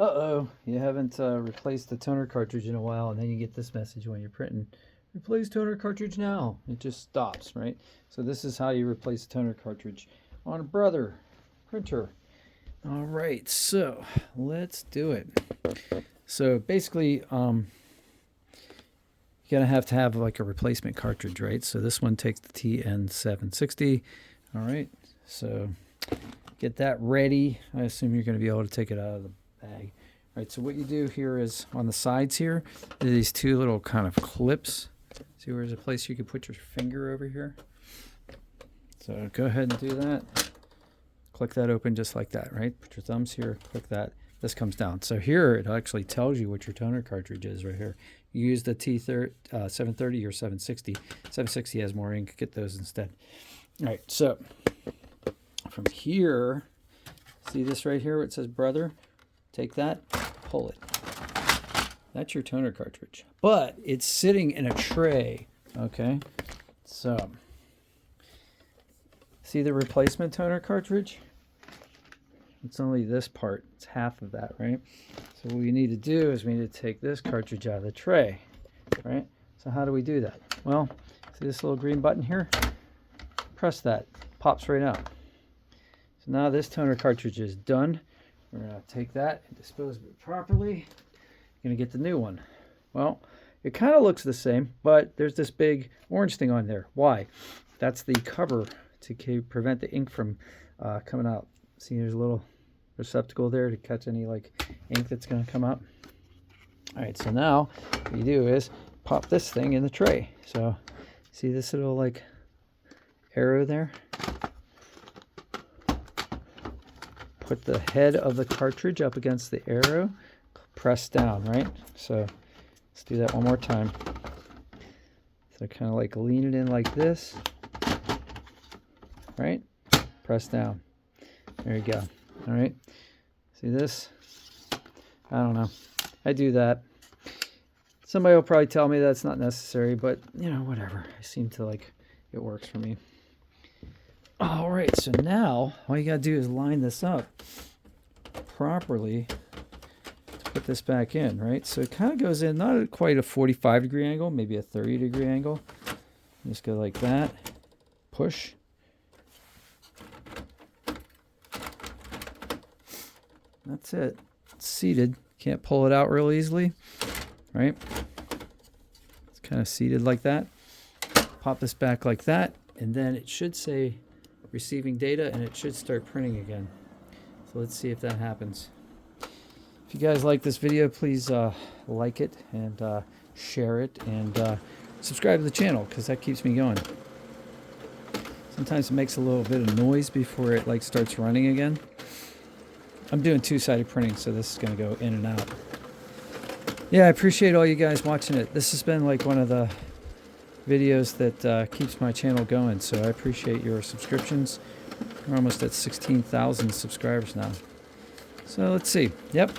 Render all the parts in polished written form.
Uh-oh, you haven't replaced the toner cartridge in a while, and then you get this message when you're printing. Replace toner cartridge now. It just stops, right? So this is how you replace a toner cartridge on a Brother printer. All right, so let's do it. So basically, you're gonna have to have like a replacement cartridge, right? So this one takes the TN760. All right, so get that ready. I assume you're gonna be able to take it out of the bag. All right, so what you do here is on the sides here, there are these two little kind of clips. See where there's a place you can put your finger over here? So go ahead and do that. Click that open just like that, right? Put your thumbs here, click that. This comes down. So here it actually tells you what your toner cartridge is right here. You use the T730 or 760. 760 has more ink. Get those instead. All right, so from here, see this right here where it says Brother? Take that, pull it. That's your toner cartridge. But it's sitting in a tray, okay? So, see the replacement toner cartridge? It's only this part. It's half of that, right? So what we need to do is we need to take this cartridge out of the tray, right? So how do we do that? Well, see this little green button here? Press that. Pops right out. So now this toner cartridge is done. We're going to take that and dispose of it properly. You're going to get the new one. Well, it kind of looks the same, but there's this big orange thing on there. Why? That's the cover to prevent the ink from coming out. See, there's a little receptacle there to catch any like ink that's going to come out. All right, so now what you do is pop this thing in the tray. So see this little like arrow there? Put the head of the cartridge up against the arrow, press down, right? So let's do that one more time. So kind of like lean it in like this, right? Press down. There you go. All right. See this? I don't know. I do that. Somebody will probably tell me that's not necessary, but you know, whatever. I seem to like it works for me. All right. So now all you got to do is line this up properly to put this back in, right? So it kind of goes in not at quite a 45-degree angle, maybe a 30-degree angle. Just go like that. Push. That's it. It's seated. Can't pull it out real easily, right? It's kind of seated like that. Pop this back like that, and then it should say receiving data, and it should start printing again. So let's see if that happens. If you guys like this video, please like it and share it, and subscribe to the channel because that keeps me going. Sometimes it makes a little bit of noise before it like starts running again. I'm doing two-sided printing, so this is going to go in and out. Yeah, I appreciate all you guys watching it. This has been like one of the videos that keeps my channel going, so I appreciate your subscriptions. We're almost at 16,000 subscribers now. So let's see. Yep.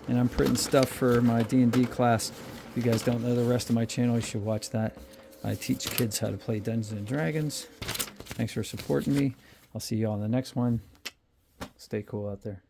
And I'm printing stuff for my D&D class. If you guys don't know the rest of my channel, you should watch that. I teach kids how to play Dungeons and Dragons. Thanks for supporting me. I'll see you all in the next one. Stay cool out there.